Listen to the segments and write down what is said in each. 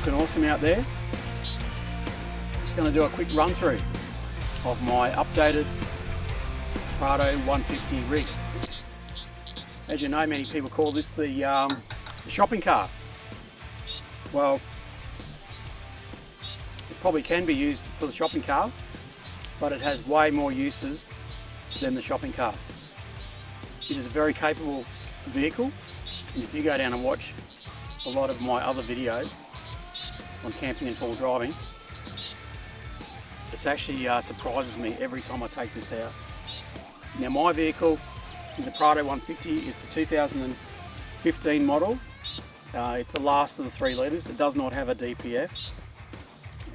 Looking awesome out there. Just going to do a quick run through of my updated Prado150 rig. As you know, many people call this the shopping car. Well, it probably can be used for the shopping car, but it has way more uses than the shopping car. It is a very capable vehicle, and if you go down and watch a lot of my other videos on camping and full driving, it actually surprises me every time I take this out. Now, my vehicle is a Prado150. It's a 2015 model. It's the last of the 3 litres. It does not have a DPF,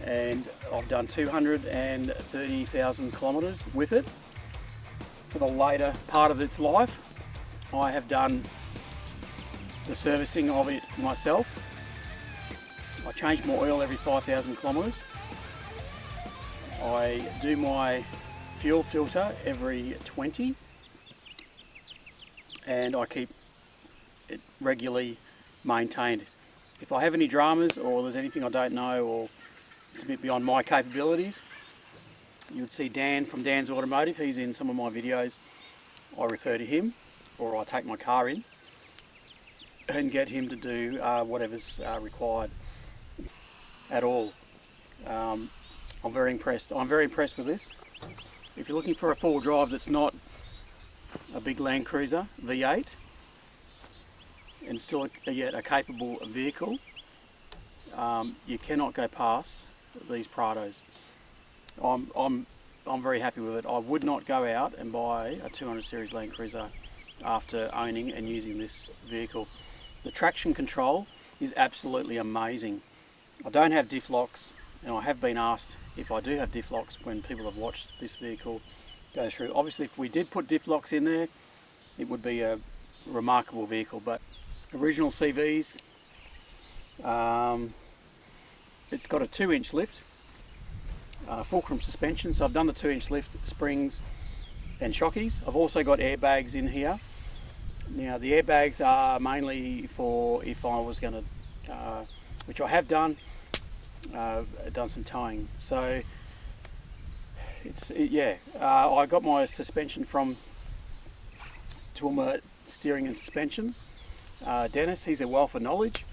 and I've done 230,000 kilometres with it. For the later part of its life, I have done the servicing of it myself. I change my oil every 5,000 kilometres. I do my fuel filter every 20, and I keep it regularly maintained. If I have any dramas or there's anything I don't know or it's a bit beyond my capabilities, you would see Dan from Dan's Automotive. He's in some of my videos. I refer to him, or I take my car in and get him to do whatever's required at all. I'm very impressed. I'm very impressed with this. If you're looking for a full drive that's not a big Land Cruiser V8 and still yet a capable vehicle, you cannot go past these Prados. I'm very happy with it. I would not go out and buy a 200 series Land Cruiser after owning and using this vehicle. The traction control is absolutely amazing. I don't have diff locks, and I have been asked if I do have diff locks when people have watched this vehicle go through. Obviously, if we did put diff locks in there, it would be a remarkable vehicle, but original CVs, it's got a 2-inch lift, fulcrum suspension, so I've done the 2-inch lift, springs and shockies. I've also got airbags in here. Now, the airbags are mainly for if I was going to, which I have done some towing. So I got my suspension from Toowoomba Steering and Suspension. Dennis, he's a wealth of knowledge.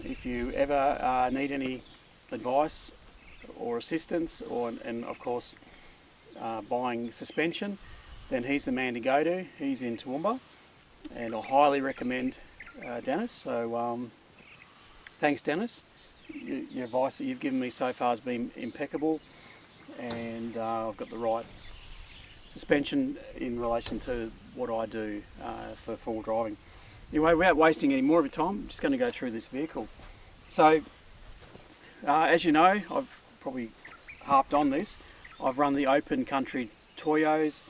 If you ever need any advice or assistance, and of course buying suspension, then he's the man to go to. He's in Toowoomba, and I highly recommend Dennis. So thanks, Dennis. Your advice that you've given me so far has been impeccable, and I've got the right suspension in relation to what I do for full driving. Anyway, without wasting any more of your time, I'm just going to go through this vehicle. So, as you know, I've probably harped on this. I've run the open country Toyos.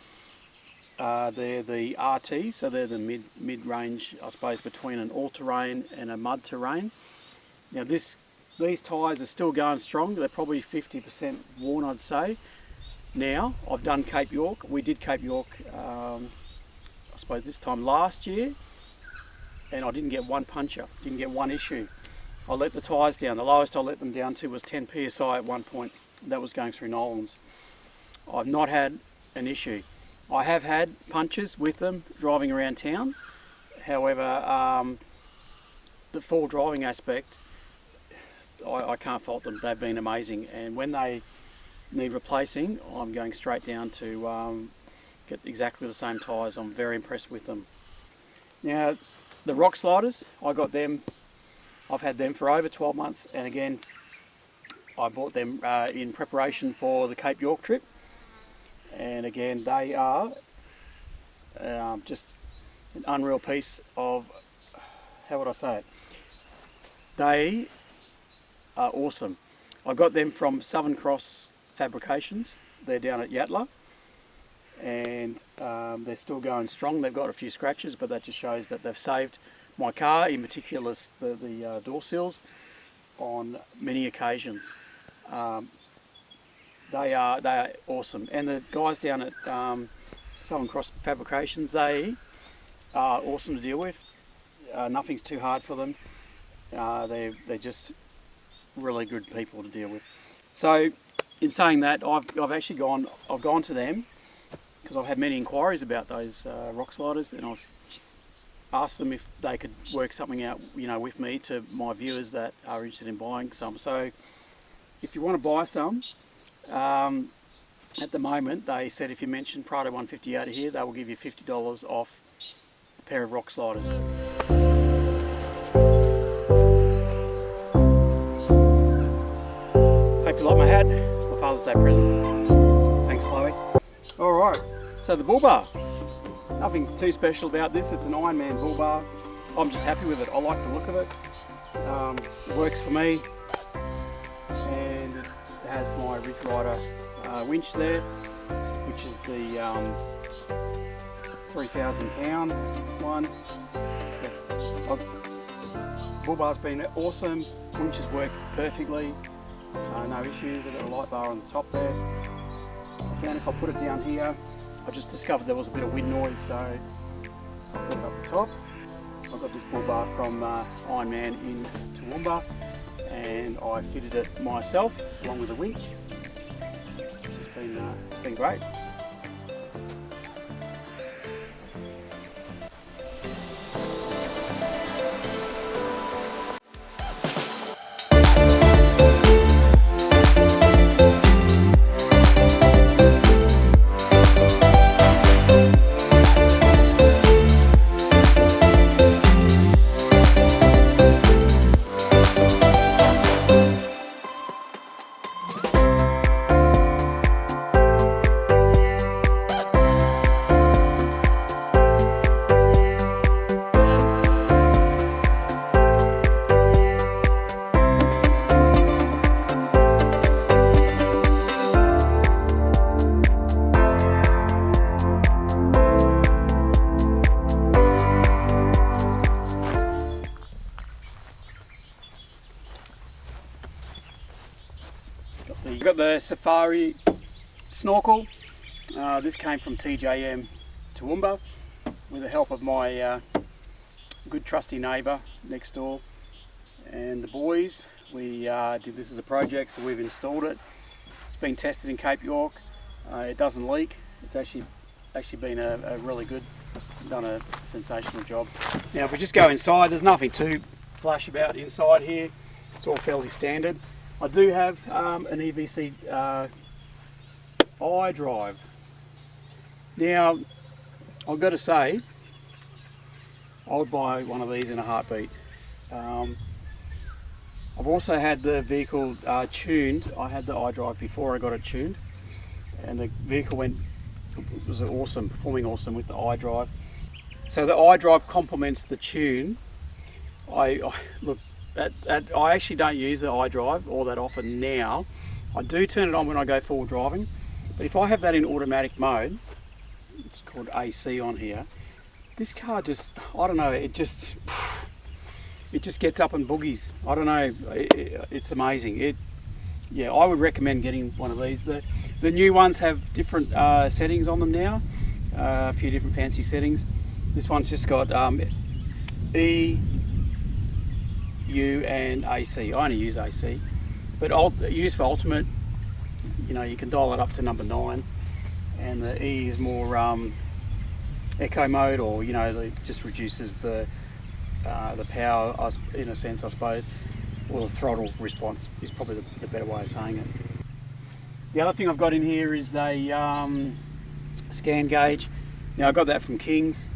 They're the RT, so they're the mid-range, I suppose, between an all-terrain and a mud-terrain. Now, these tyres are still going strong. They're probably 50% worn, I'd say. Now, I've done Cape York. We did Cape York, I suppose, this time last year, and I didn't get one puncture, didn't get one issue. I let the tyres down. The lowest I let them down to was 10 psi at one point. That was going through Nolans. I've not had an issue. I have had punches with them driving around town. However, the full driving aspect, I can't fault them. They've been amazing, and when they need replacing, I'm going straight down to get exactly the same tyres. I'm very impressed with them. Now, the Rocksliders, I got them. I've had them for over 12 months, and again, I bought them in preparation for the Cape York trip. And again, they are just an unreal piece of, how would I say it? They are awesome. I got them from Southern Cross Fabrications. They're down at Yatala, and they're still going strong. They've got a few scratches, but that just shows that they've saved my car, in particular the door sills, on many occasions. They are awesome, and the guys down at Southern Cross Fabrications, they are awesome to deal with. Nothing's too hard for them. They're just really good people to deal with. So in saying that, I've actually gone to them because I've had many inquiries about those Rocksliders, and I've asked them if they could work something out, with me, to my viewers that are interested in buying some. So if you want to buy some, at the moment they said if you mention Prado150 out of here, they will give you $50 off a pair of Rocksliders. Hope you like my hat. It's my Father's Day present. Thanks, Chloe. Alright, so the Bullbar. Nothing too special about this. It's an Ironman Bullbar. I'm just happy with it. I like the look of it. It works for me. And it has my Ridge Rider winch there, which is the 3,000 pound one. Bullbar's been awesome. Winches work perfectly. No issues. I've got a light bar on the top there. I found if I put it down here, I just discovered there was a bit of wind noise, so I put it up the top. I got this Bullbar from Ironman in Toowoomba, and I fitted it myself along with a winch. It's been great. We've got the Safari Snorkel. This came from TJM Toowoomba with the help of my good trusty neighbour next door and the boys. We did this as a project, so we've installed it. It's been tested in Cape York. It doesn't leak. It's actually been a really good, done a sensational job. Now if we just go inside, there's nothing too flash about inside here. It's all fairly standard. I do have an EVC iDrive. Now, I've got to say, I would buy one of these in a heartbeat. I've also had the vehicle tuned. I had the iDrive before I got it tuned, and the vehicle was awesome, performing awesome with the iDrive. So the iDrive complements the tune. Look. I actually don't use the iDrive all that often now. I do turn it on when I go forward driving, but if I have that in automatic mode, it's called AC on here, this car just, I don't know, it just gets up and boogies. I don't know, it's amazing. Yeah, I would recommend getting one of these. The new ones have different settings on them now, a few different fancy settings. This one's just got E, U and AC. I only use AC, but used for ultimate, you can dial it up to number 9, and the E is more eco mode, or it just reduces the power in a sense, I suppose, or the throttle response is probably the better way of saying it. The other thing I've got in here is a scan gauge. Now I got that from King's.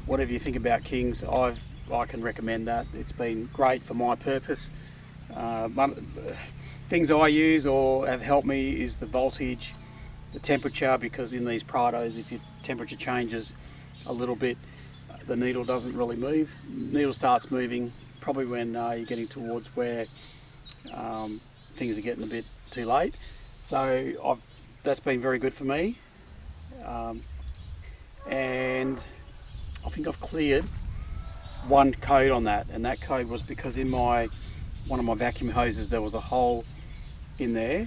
Whatever you think about King's, I can recommend that. It's been great for my purpose. Things I use or have helped me is the voltage, the temperature, because in these Prados, if your temperature changes a little bit, the needle doesn't really move. The needle starts moving probably when you're getting towards where things are getting a bit too late. So that's been very good for me. And I think I've cleared one code on that, and that code was because in one of my vacuum hoses there was a hole in there,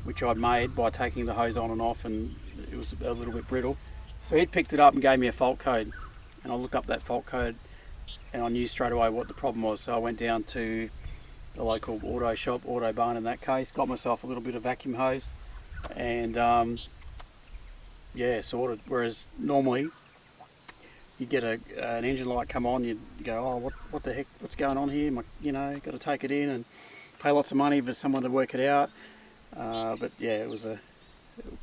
which I'd made by taking the hose on and off, and it was a little bit brittle. So he picked it up and gave me a fault code, and I looked up that fault code and I knew straight away what the problem was. So I went down to the local auto shop, Auto Barn in that case, got myself a little bit of vacuum hose, and yeah, sorted. Whereas normally you get an engine light come on, you go, oh, what the heck, what's going on here? You know, got to take it in and pay lots of money for someone to work it out. But yeah,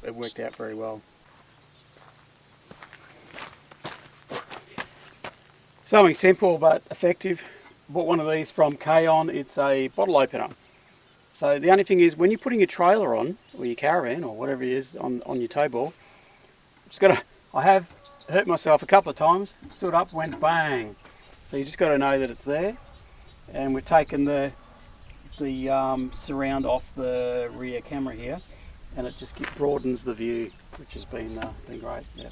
it worked out very well. Something simple but effective. Bought one of these from K-On. It's a bottle opener. So the only thing is, when you're putting your trailer on, or your caravan, or whatever it is on your tow ball, I have hurt myself a couple of times, stood up, went bang. So you just got to know that it's there. And we've taken the surround off the rear camera here, and it just broadens the view, which has been great. Yeah.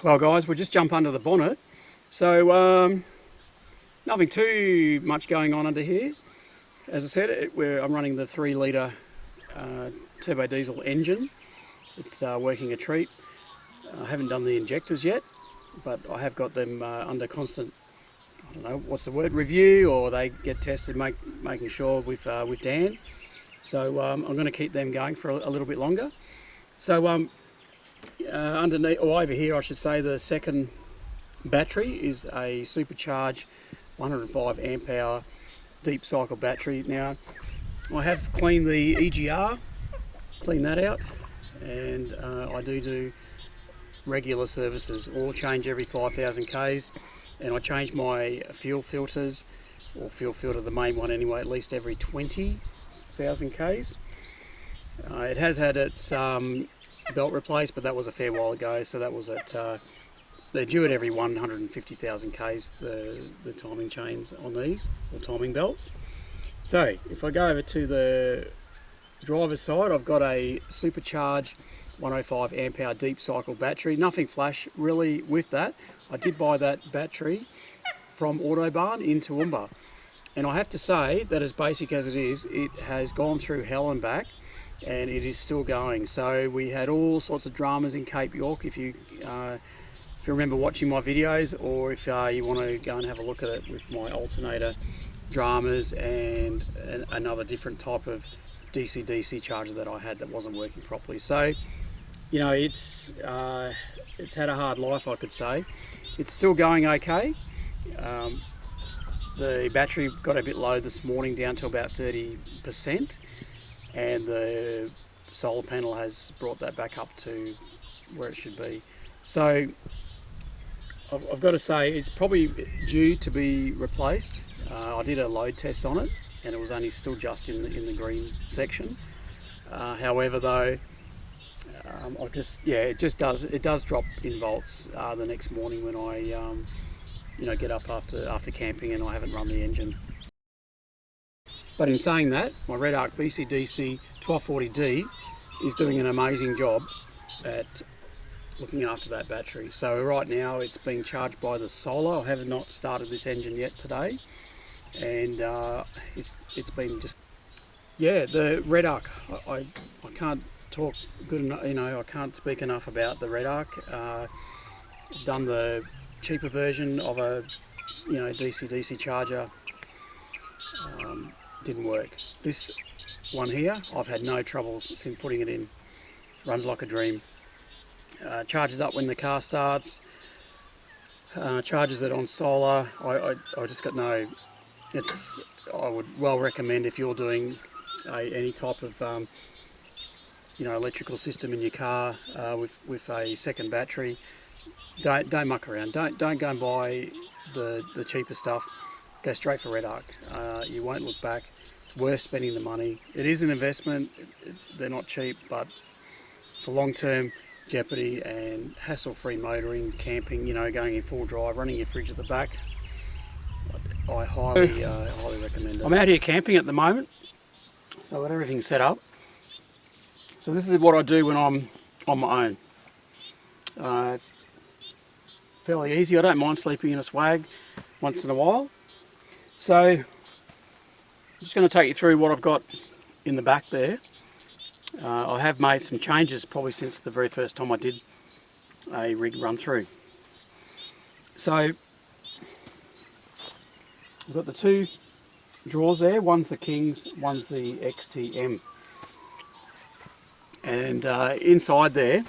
Well guys, we'll just jump under the bonnet. So nothing too much going on under here. As I said, I'm running the 3 litre turbo diesel engine. It's working a treat. I haven't done the injectors yet, but I have got them under constant, I don't know, what's the word, review, or they get tested, making sure with Dan. So I'm going to keep them going for a little bit longer. So underneath, or over here I should say, the second battery is a supercharged 105 amp hour deep cycle battery. Now I have cleaned the EGR, cleaned that out, and I do regular services, oil change every 5,000 Ks, and I change my fuel filters, or fuel filter, the main one anyway, at least every 20,000 Ks. It has had its belt replaced, but that was a fair while ago, so that was at, they're due at every 150,000 Ks, the timing chains on these, or timing belts. So if I go over to the driver's side, I've got a supercharged 105 amp hour deep cycle battery. Nothing flash really with that. I did buy that battery from Auto Barn in Toowoomba, and I have to say that, as basic as it is, it has gone through hell and back, and it is still going. So we had all sorts of dramas in Cape York. If you remember watching my videos, or if you want to go and have a look at it, with my alternator dramas and another different type of DC charger that I had that wasn't working properly. So, you know, it's had a hard life, I could say. It's still going okay. The battery got a bit low this morning, down to about 30%, and the solar panel has brought that back up to where it should be. So I've got to say, it's probably due to be replaced. I did a load test on it, and it was only still just in the green section. However, though, it does drop in volts the next morning when I get up after camping and I haven't run the engine. But in saying that, my Red Arc BCDC 1240D is doing an amazing job at looking after that battery. So right now it's being charged by the solar. I have not started this engine yet today, and it's been just, yeah, the Red Arc. I can't talk good enough, I can't speak enough about the Red Arc. Done the cheaper version of a DC charger, didn't work. This one here, I've had no troubles since putting it in. Runs like a dream. Charges up when the car starts, charges it on solar. I just got no, I would well recommend, if you're doing any type of electrical system in your car with a second battery, don't muck around. Don't go and buy the cheaper stuff. Go straight for Red Arc. You won't look back. It's worth spending the money. It is an investment. They're not cheap, but for long-term jeopardy and hassle-free motoring, camping, going in full drive, running your fridge at the back, I highly recommend it. I'm out here camping at the moment, so I've got everything set up. So this is what I do when I'm on my own. It's fairly easy. I don't mind sleeping in a swag once in a while. So I'm just going to take you through what I've got in the back there. I have made some changes probably since the very first time I did a rig run through. So I've got the two drawers there. One's the Kings, one's the XTM. And inside there,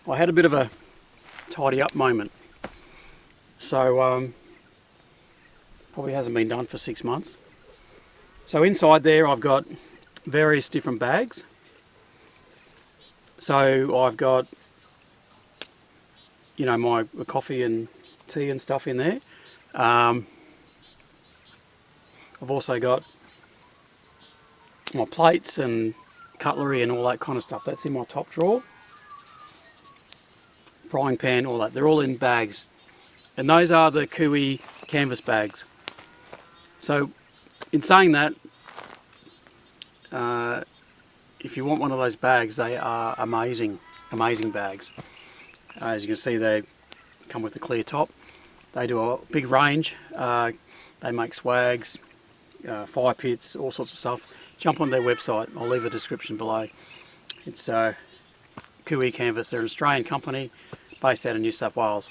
I had a bit of a tidy up moment. So probably hasn't been done for 6 months. So inside there I've got various different bags. So I've got, you know, my coffee and tea and stuff in there. I've also got my plates and cutlery and all that kind of stuff. That's in my top drawer. Frying pan, all that. They're all in bags. And those are the Kui canvas bags. So in saying that, if you want one of those bags, they are amazing, amazing bags. As you can see, they come with a clear top. They do a big range. They make swags, fire pits, all sorts of stuff. Jump on their website. I'll leave a description below. It's Kui Canvas. They're an Australian company based out of New South Wales.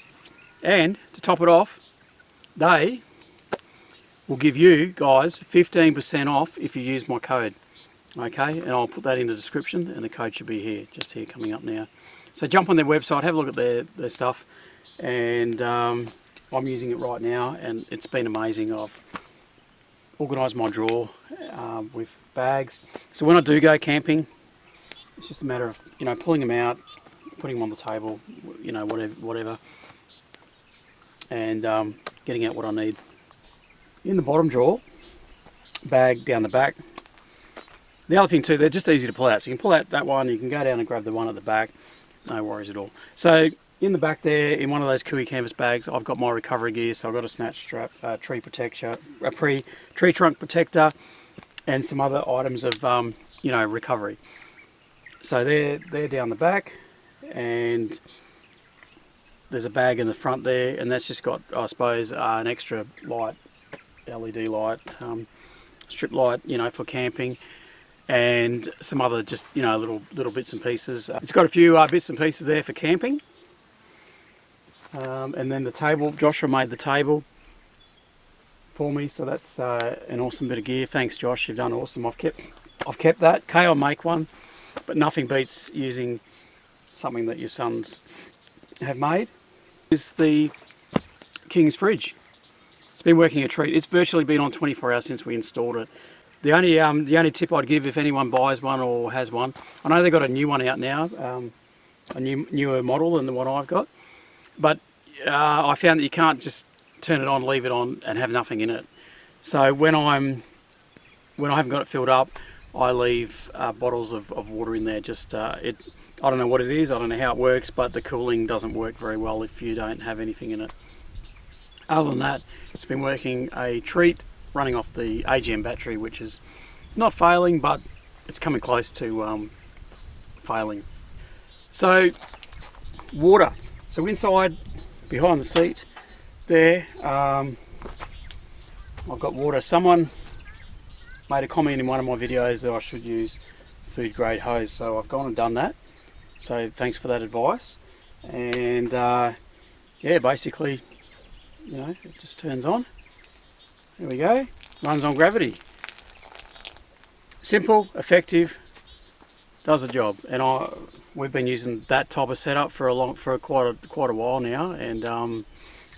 And to top it off, they will give you guys 15% off if you use my code. Okay, and I'll put that in the description, and the code should be here, just here coming up now. So jump on their website, have a look at their stuff, and I'm using it right now, and it's been amazing. I've organised my drawer with bags. So when I do go camping, it's just a matter of, you know, pulling them out, putting them on the table, you know, whatever, and getting out what I need. In the bottom drawer, bag down the back. The other thing too, they're just easy to pull out. So you can pull out that one, you can go down and grab the one at the back, no worries at all. So in the back there, in one of those Kui canvas bags, I've got my recovery gear. So I've got a snatch strap, tree trunk protector, and some other items of, you know, recovery. So they're down the back, and there's a bag in the front there, and that's just got, I suppose, an extra light, LED light, strip light, you know, for camping, and some other just, you know, little bits and pieces. It's got a few bits and pieces there for camping. And then the table, Joshua made the table for me, so that's an awesome bit of gear. Thanks, Josh, you've done awesome. I've kept that. I'll make one, but nothing beats using something that your sons have made. Is the King's fridge. It's been working a treat. It's virtually been on 24 hours since we installed it. The only tip I'd give if anyone buys one or has one, I know they've got a new one out now, a newer model than the one I've got, but I found that you can't just turn it on, leave it on, and have nothing in it. So when I haven't got it filled up, I leave bottles of water in there. Just I don't know what it is, I don't know how it works, but the cooling doesn't work very well if you don't have anything in it. Other than that, it's been working a treat, running off the AGM battery, which is not failing, but it's coming close to failing. So water. So inside, behind the seat there, I've got water. Someone made a comment in one of my videos that I should use food grade hose, so I've gone and done that. So thanks for that advice. And yeah, basically, you know, it just turns on. There we go. Runs on gravity. Simple, effective, does the job. And we've been using that type of setup for quite a while now. And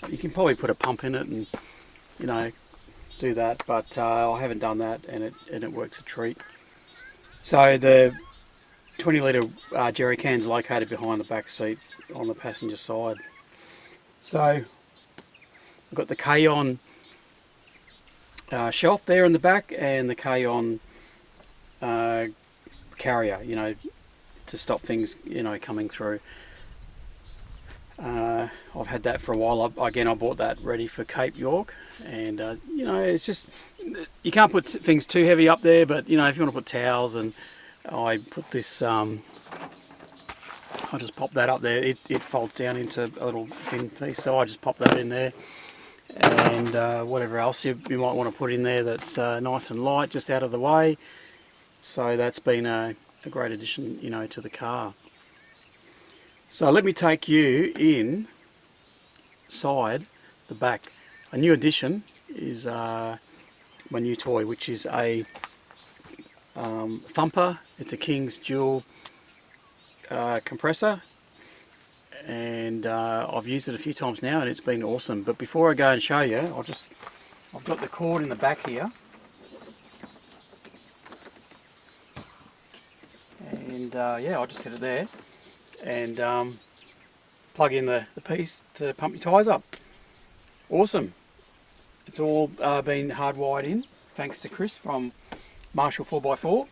you can probably put a pump in it and, you know, do that. But I haven't done that, and it works a treat. So the 20 litre jerry can's located behind the back seat on the passenger side. So I've got the K-On shelf there in the back, and the K-On carrier, you know, to stop things, you know, coming through. I've had that for a while. Again, I bought that ready for Cape York, and you know, it's just, you can't put things too heavy up there, but you know, if you want to put towels, and I put this, I just pop that up there. It folds down into a little thin piece, so I just pop that in there. And whatever else you might want to put in there that's nice and light, just out of the way. So that's been a great addition, you know, to the car. So let me take you in side, the back, a new addition is my new toy, which is a thumper. It's a King's dual compressor, and I've used it a few times now and it's been awesome. But before I go and show you, I've got the cord in the back here, and yeah, I'll just set it there and plug in the piece to pump your tyres up. Awesome. It's all been hardwired in, thanks to Chris from Marshall 4x4.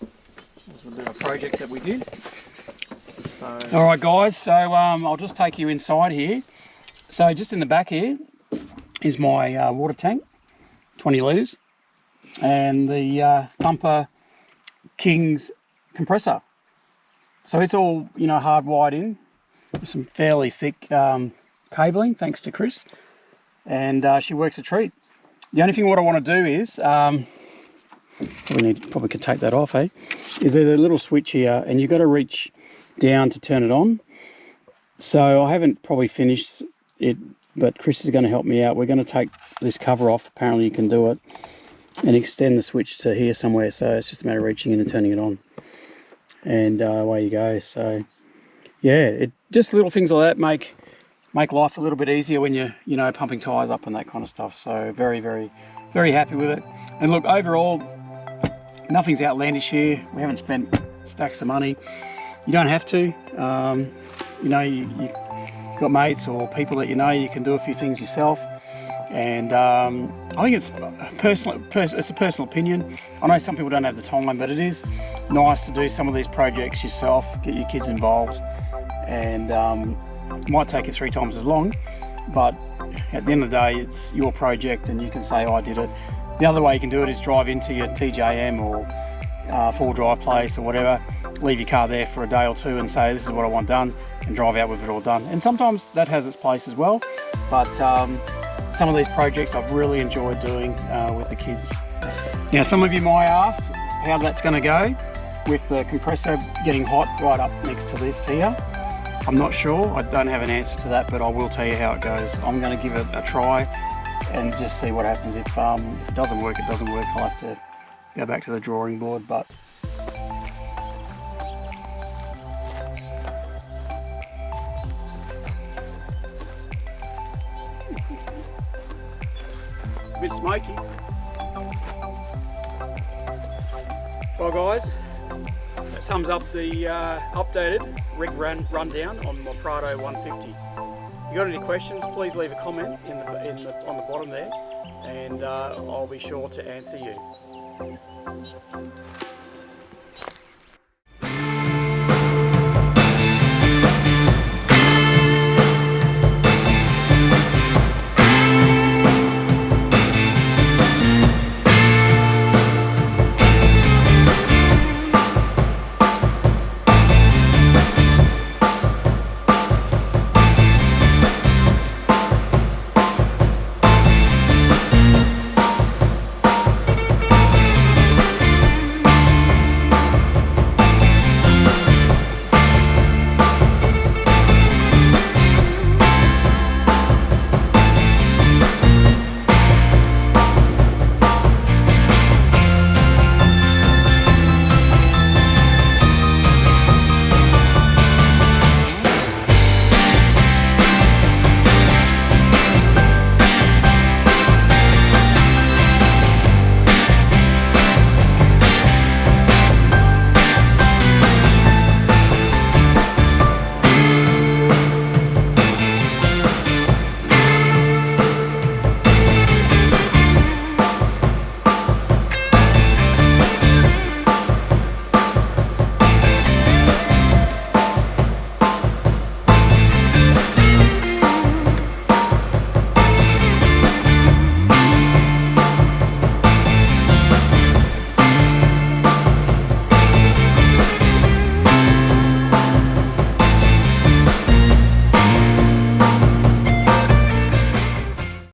It was a bit of a project that we did. So, alright guys, so I'll just take you inside here. So just in the back here is my water tank, 20 litres, and the thumper King's compressor. So it's all, you know, hardwired in with some fairly thick cabling, thanks to Chris, and she works a treat. The only thing what I want to do is, probably could take that off, is there's a little switch here and you've got to reach down to turn it on. So I haven't probably finished it, but Chris is going to help me out. We're going to take this cover off, apparently you can do it, and extend the switch to here somewhere. So it's just a matter of reaching in and turning it on, and away you go. So yeah, just little things like that make life a little bit easier when you're, you know, pumping tyres up and that kind of stuff. So very, very, very happy with it. And look, overall, nothing's outlandish here. We haven't spent stacks of money. You don't have to. You know, you got mates or people that you know, you can do a few things yourself. And I think it's a personal opinion. I know some people don't have the time, but it is nice to do some of these projects yourself, get your kids involved, and it might take you 3 times as long, but at the end of the day, it's your project and you can say, oh, I did it. The other way you can do it is drive into your TJM or 4Drive place or whatever, leave your car there for a day or two and say, this is what I want done, and drive out with it all done. And sometimes that has its place as well, but some of these projects I've really enjoyed doing with the kids. Now, some of you might ask how that's going to go with the compressor getting hot right up next to this here. I'm not sure, I don't have an answer to that, but I will tell you how it goes. I'm going to give it a try and just see what happens. If it doesn't work, it doesn't work. I'll have to go back to the drawing board, but it's a bit smoky. Well guys, that sums up the updated rig rundown on my Prado 150. If you got any questions, please leave a comment on the bottom there, and I'll be sure to answer you.